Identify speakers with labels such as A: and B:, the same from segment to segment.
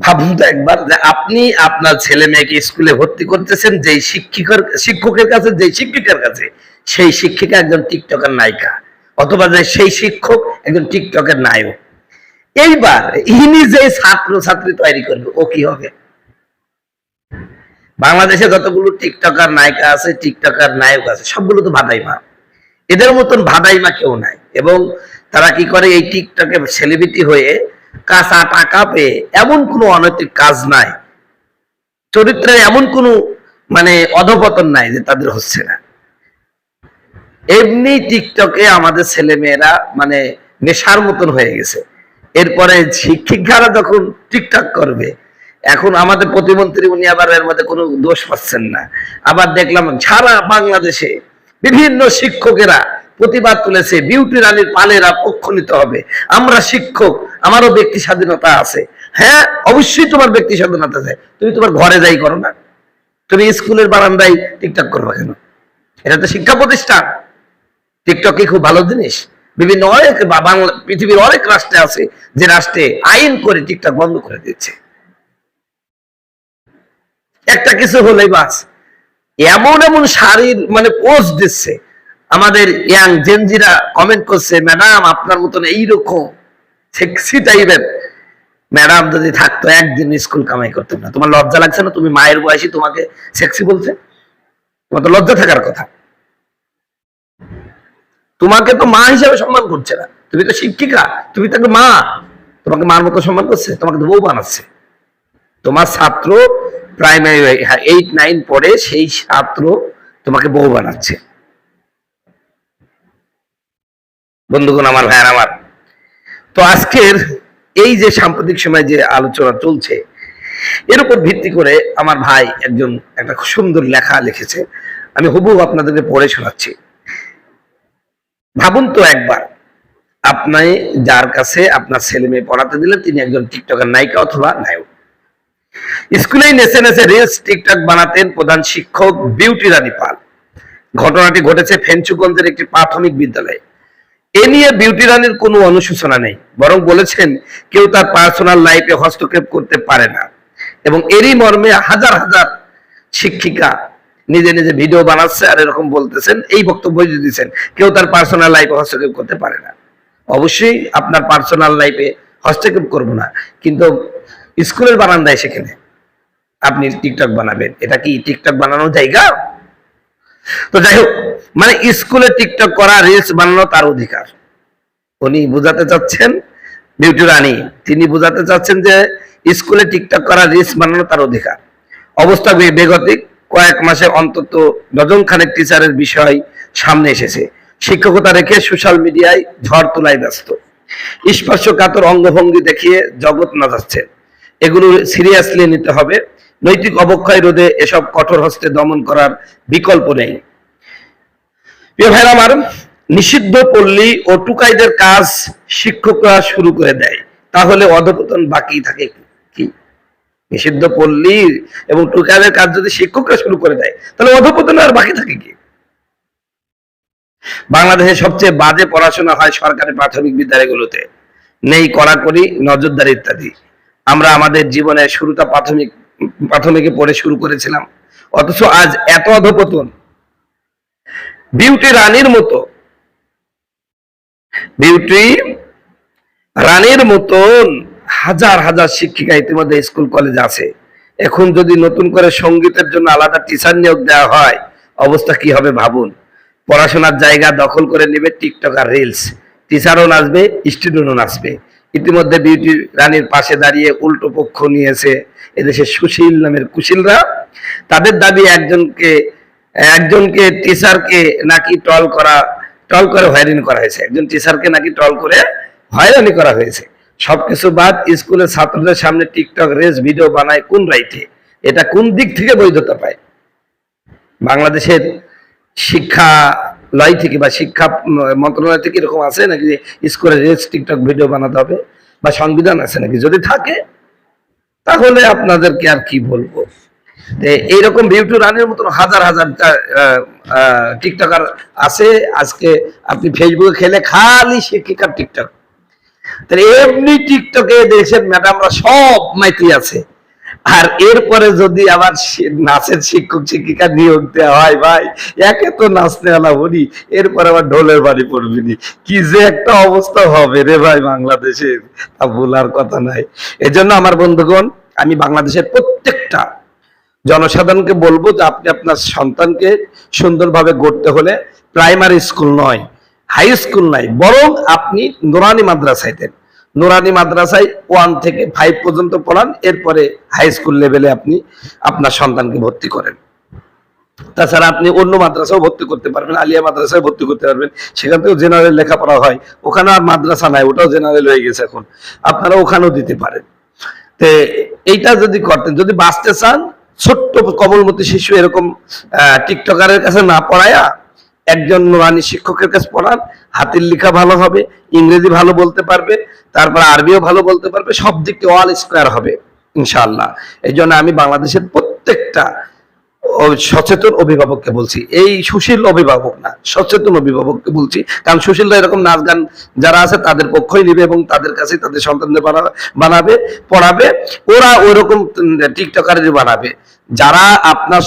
A: ভাবুন তো একবার যে আপনি আপনার ছেলে মেয়েকে স্কুলে ভর্তি করতেছেন, যেই শিক্ষকের কাছে, যেই শিক্ষিকার কাছে, সেই শিক্ষিকা একজন টিকটকের নায়িকা, অথবা যে সেই শিক্ষক একজন টিকটকের নায়ক। এইবার ইনি যে ছাত্র ছাত্রী তৈরি করবে, ও কি হবে? বাংলাদেশে যতগুলো টিকটকার নায়িকা আছে, টিকটকার নায়ক আছে, সবগুলো তো ভাদাইমা। এদের মতন ভাদাইমা কেউ নাই। এবং তারা কি করে, এই টিকটকে সেলিব্রিটি হয়ে কাঁচা টাকা পেয়ে এমন কোনো অনৈতিক কাজ নাই, চরিত্রে এমন কোনো মানে অধপতন নাই যে তাদের হচ্ছে না। এমনি টিকটকে আমাদের ছেলে মেয়েরা মানে নেশার মতন হয়ে গেছে। এরপরে শিক্ষিকারা যখন টিকটক করবে, এখন আমাদের প্রতিমন্ত্রী উনি আবার এর মধ্যে কোনো দোষ পাচ্ছেন না। আবার দেখলাম সারা বাংলাদেশে বিভিন্ন শিক্ষকেরা প্রতিবাদ তুলেছে, বিউটি রানীর পালেরা পক্ষ নিতে হবে। আমরা শিক্ষক, আমারও ব্যক্তি স্বাধীনতা আছে। হ্যাঁ, অবশ্যই তোমার ব্যক্তি স্বাধীনতা আছে, তুমি তোমার ঘরে যাই করো না, তুমি স্কুলের বারান্দায় টিকটক করবে কেন? এটা তো শিক্ষা প্রতিষ্ঠান। টিকটক কি খুব ভালো জিনিস? বিভিন্ন অনেক বাংলা পৃথিবীর অনেক রাষ্ট্রে আছে যে রাষ্ট্রে আইন করে টিকটক বন্ধ করে দিচ্ছে। একটা কিছু হলেই বাস এমন এমন শাড়ির মানে পোস্ট দিচ্ছে, আমাদের ইয়াং জেনজিরা কমেন্ট করছে, ম্যাডাম আপনার মতন এইরকম সেক্সি টাইপের ম্যাডাম যদি থাকতো একদিন স্কুল কামাই করতো না। তোমার লজ্জা লাগছে না? তুমি মায়ের বয়সী, তোমাকে সেক্সি বলছে? তোমার তো লজ্জা থাকার কথা। তোমাকে তো মা হিসাবে সম্মান করছে না, তুমি তো শিক্ষিকা, তুমি তো মা, তোমাকে মার মতো সম্মান করছে? তোমাকে তো বউ বানাচ্ছে। তোমার ছাত্র প্রাইমারি 8-9 পড়ে, সেই ছাত্র তোমাকে বউ বানাচ্ছে। বন্ধুগণ আমার, ভাইয়ার আমার, তো আজকের এই যে সাম্প্রতিক সময় যে আলোচনা চলছে, এর উপর ভিত্তি করে আমার ভাই একজন একটা সুন্দর লেখা লিখেছে, আমি হুবহু আপনাদেরকে পড়ে শোনাচ্ছি। ভাবুন তো একবার, আপনি যার কাছে আপনার ছেলে মেয়ে পড়াতে দিলেন, তিনি একজন টিকটকের নায়িকা অথবা নায়ক। স্কুলেই নেচে নেচে রিলস টিকটক বানাতেন প্রধান শিক্ষক বিউটি রানী পাল। ঘটনাটি ঘটেছে ফেঞ্চুগঞ্জের একটি প্রাথমিক বিদ্যালয়ে। এ নিয়ে বিউটি রানীর কোনো অনুশোচনা নেই, বরং বলেছেন কেউ তার পার্সোনাল লাইফে হস্তক্ষেপ করতে পারে না। এবং এরই মর্মে হাজার হাজার শিক্ষিকা নিজে নিজে ভিডিও বানাচ্ছে আর এরকম বলতেছেন, এই বক্তব্য দিচ্ছেন কেউ তার পার্সোনাল লাইফে হস্তক্ষেপ করতে পারে না। অবশ্যই আপনার পার্সোনাল লাইফে হস্তক্ষেপ করবো না, কিন্তু স্কুলের বারান্দায় সেখানে আপনি টিকটক বানাবেন, এটা কি টিকটক বানানোর জায়গা? তো যাই হোক, মানে স্কুলে টিকটক করা, রিলস বানানো তার অধিকার। উনি বুঝাতে চাচ্ছেন, বিউটি রানী তিনি বুঝাতে চাচ্ছেন যে স্কুলে টিকটক করা, রিলস বানানো তার অধিকার। অবস্থা বেগতিক, কয়েক মাসে অন্তত ডজন খানেক টিচারের বিষয় সামনে এসেছে। শিক্ষকতা রেখে সোশ্যাল মিডিয়ায় ঝড় তোলায় ব্যস্ত, স্পর্শকাতর অঙ্গভঙ্গি দেখিয়ে জগৎ নাচাচ্ছে। এগুলো সিরিয়াসলি নিতে হবে। নৈতিক অবক্ষয় রোধে এসব কঠোর হস্তে দমন করার বিকল্প নেই। প্রিয় ভাইরা আমার, নিষিদ্ধ পল্লী ও টুকাইদের কাজ শিক্ষকরা শুরু করে দেয়, তাহলে অধপতন বাকি থাকে কি? নিষিদ্ধ পল্লী এবং টুকাইদের কাজ যদি শিক্ষকরা শুরু করে দেয়, তাহলে অধপতন আর বাকি থাকে কি? বাংলাদেশে সবচেয়ে বাজে পড়াশোনা হয় সরকারি প্রাথমিক বিদ্যালয়গুলোতে। নেই কড়াকড়ি, নজরদারি ইত্যাদি। আমরা আমাদের জীবনের শুরুটা প্রাথমিকে পড়ে শুরু করেছিলাম, অথচ আজ এত অধপতন। বিউটি রানীর মতন হাজার হাজার শিক্ষিকা ইতিমধ্যে স্কুল কলেজ আছে। এখন যদি নতুন করে সঙ্গীতের জন্য আলাদা টিচার নিয়োগ দেওয়া হয়, অবস্থা কি হবে ভাবুন। পড়াশোনার জায়গা দখল করে নেবে টিকটক আর রিলস। টিচারও নাচবে, স্টুডেন্টও নাচবে। ইতিমধ্যে বিউটি রানীর পাশে দাঁড়িয়ে উল্টো পক্ষ নিয়েছে এদেশের সুশীল নামের কুশীলরা। তাদের দাবি একজনকে টিচারকে নাকি ট্রল করে হয়রানি করা হয়েছে, একজন টিচারকে নাকি ট্রল করে হয়রানি করা হয়েছে। সবকিছু বাদ, স্কুলের ছাত্রদের সামনে টিকটক রিলস ভিডিও বানায় কোন রাইটে? এটা কোন দিক থেকে বৈধতা পায়? বাংলাদেশের শিক্ষালয় থেকে বা শিক্ষা মন্ত্রণালয় থেকে এরকম আছে নাকি যে স্কুলে রিলস টিকটক ভিডিও বানাতে হবে, বা সংবিধান আছে নাকি? যদি থাকে তাহলে আপনাদেরকে আর কি বলবো। এইরকম বিউটি রানীর মতন হাজার হাজার টিকটকার আছে। আজকে আপনি ফেসবুকে খেলে খালি শিক্ষিকার টিকটক, তাহলে এমনি টিকটকে দেশের ম্যাডামরা সব মাইতি আছে, আর এরপরে যদি আবার নাচের শিক্ষক শিক্ষিকা নিয়োগ দেওয়া হয়, ভাই একে তো নাচতে আলা বলি, এরপর আবার ঢোলের বাড়ি পড়বিনি, কি যে একটা অবস্থা হবে রে ভাই বাংলাদেশের, তা বলার কথা নাই। এজন্য আমার বন্ধুগণ, আমি বাংলাদেশের প্রত্যেকটা জনসাধারণকে বলবো যে আপনি আপনার সন্তানকে সুন্দরভাবে গড়তে হলে প্রাইমারি স্কুল নয়, হাই স্কুল নাই, বরং আপনি নুরানি মাদ্রাসায় দেন। নুরানি মাদ্রাসায় 1 থেকে 5 পর্যন্ত পড়ান, এরপরে হাই স্কুল লেভেলে আপনি আপনার সন্তানকে ভর্তি করেন। তাছাড়া আপনি অন্য মাদ্রাসাও ভর্তি করতে পারবেন, আলিয়া মাদ্রাসায় ভর্তি করতে পারবেন, সেখান থেকেও জেনারেল লেখাপড়া হয়, ওখানে আর মাদ্রাসা নাই, ওটাও জেনারেল হয়ে গেছে এখন, আপনারা ওখানেও দিতে পারেন। তো এইটা যদি করতেন, যদি বাঁচতে চান, ছোট্ট কমলমতি শিশু এরকম টিকটকারের কাছে না পড়ায়া একজন নুরানি শিক্ষকের কাছে পড়ান, হাতের লেখা ভালো হবে, ইংরেজি ভালো বলতে পারবে, তারপর আরবিও ভালো বলতে পারবে, সব দিক থেকে অল স্কোয়ার হবে ইনশাআল্লাহ। এই জন্য আমি বাংলাদেশের প্রত্যেকটা সচেতন অভিভাবককে বলছি, এই সুশীল অভিভাবক না, সচেতন অভিভাবককে বলছি, কারণ সুশীলরা এরকম নাচ গান যারা আছে তাদের পক্ষই নিবে এবং তাদের কাছে তাদের সন্তানদের বানাবে, পড়াবে, ওরা ওইরকম টিকটকারের বানাবে। যারা আপনার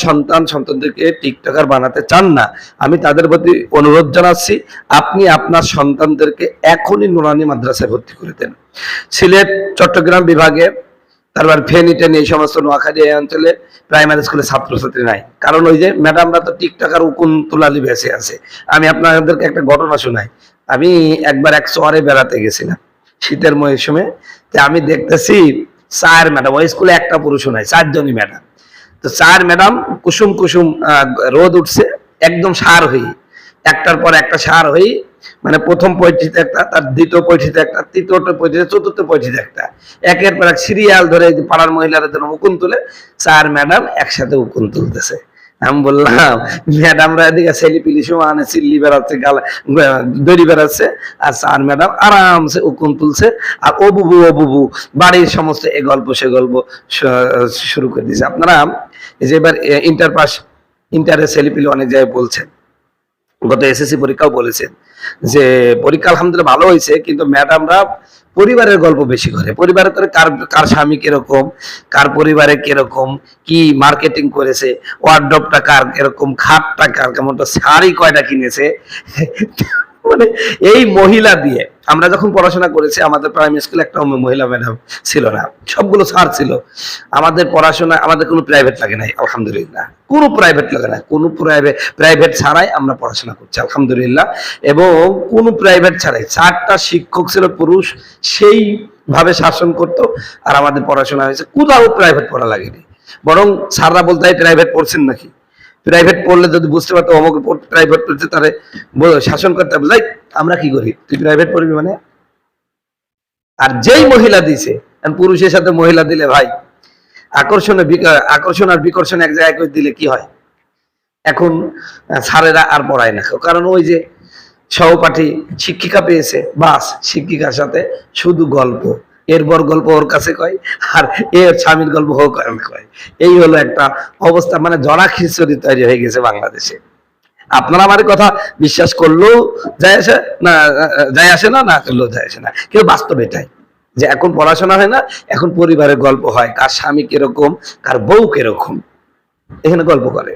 A: সন্তানদেরকে টিকটকার বানাতে চান না, আমি তাদের প্রতি অনুরোধ জানাচ্ছি, আপনি আপনার সন্তানদেরকে এখনই নুরানি মাদ্রাসায় ভর্তি করে দেন। সিলেট চট্টগ্রাম বিভাগে, তারপর ফেনী টেনে এই সমস্ত নোয়াখালী এই অঞ্চলে প্রাইমারি স্কুলে ছাত্রছাত্রী নাই, কারণ ওই যে ম্যাডামরা তো টিকটকার উকুন তুলালি বেঁচে আছে। আমি আপনাদেরকে একটা ঘটনা শোনাই। আমি একবার এক শহরে বেড়াতে গেছিলাম শীতের মৌসুমে, তো আমি দেখতেছি 4 ম্যাডাম, ওই স্কুলে একটা পুরুষ নাই, 4 জনই ম্যাডাম। তো 4 ম্যাডাম কুসুম কুসুম রোদ উঠছে, একদম সার হয়ে, একটার পর একটা সার হয়ে, মানে প্রথম পয়টিতে একটা, তার দ্বিতীয় পয়টিতে একটা, তৃতীয় পয়টিতে, চতুর্থ পয়টিতে একটা, একের পর এক সিরিয়াল ধরে পাড়ার মহিলারা যেন উকুন তুলে, 4 ম্যাডাম একসাথে উকুন তুলতেছে। আমি বললাম, ম্যাডামরা এদিকে ছেলিপিলি সমানে চিল্লি বেড়াচ্ছে, দড়ি বেড়াচ্ছে, আর 4 ম্যাডাম আরামসে উকুন তুলছে, আর ও বুবু বাড়ির সমস্ত এ গল্প সে গল্প শুরু করে দিয়েছে। আপনারা এই যে এবার ইন্টারের ছেলিপিলি অনেক জায়গায় বলছেন, গত এসএসসি পরীক্ষাও বলেছেন যে পরীক্ষা আলহামদুলিল্লাহ ভালো হয়েছে, কিন্তু ম্যাডামরা পরিবারের গল্প বেশি করে, পরিবারের করে কার স্বামী কিরকম, কার পরিবারে কিরকম, কি মার্কেটিং করেছে, ওয়ার্ডরোবটা কার কিরকম, খাটটা কার কেমনটা, শাড়ি কয়টা কিনেছে, মানে এই মহিলা দিয়ে। আমরা যখন পড়াশোনা করেছি আমাদের প্রাইমারি স্কুলে একটা মহিলা ম্যাডাম ছিল না, সবগুলো স্যার ছিল। আমাদের পড়াশোনা, আমাদের কোনো প্রাইভেট লাগে নাই আলহামদুলিল্লাহ, কোনো প্রাইভেট লাগে না, কোনো প্রাইভেট ছাড়াই আমরা পড়াশোনা করছি আলহামদুলিল্লাহ। এবং কোনো প্রাইভেট ছাড়াই 4টা শিক্ষক ছিল পুরুষ, সেই ভাবে শাসন করতো, আর আমাদের পড়াশোনা হয়েছে, কোথাও প্রাইভেট পড়া লাগেনি। বরং স্যাররা বলতে হয় প্রাইভেট পড়ছেন নাকি, প্রাইভেট পড়লে যদি বুঝতে পারতো অমুক প্রাইভেট পড়ছে, তারে শাসন করতে বুঝাই, আমরা কি করি, তুই প্রাইভেট পড়বি মানে। আর যেই মহিলা দিছে, পুরুষের সাথে মহিলা দিলে ভাই আকর্ষণ আর বিকর্ষণ এক জায়গায় করে দিলে কি হয়, এখন স্যারেরা আর পড়ায় না, কারণ ওই যে সহপাঠী শিক্ষিকা পেয়েছে, বাস শিক্ষিকার সাথে শুধু গল্প, এরপর গল্প ওর কাছে কয়, আর এর স্বামীর গল্প হোক কয়। এই হলো একটা অবস্থা, মানে জড়া খিচুড়ি তৈরি হয়ে গেছে বাংলাদেশে। আপনারা আমার কথা বিশ্বাস করলেও যায় আসে না, না করলেও যায় আসে না, কেউ বাস্তব এটাই যে এখন পড়াশোনা হয় না, এখন পরিবারের গল্প হয়, কার স্বামী কিরকম, কার বউ কিরকম, এখানে গল্প করে।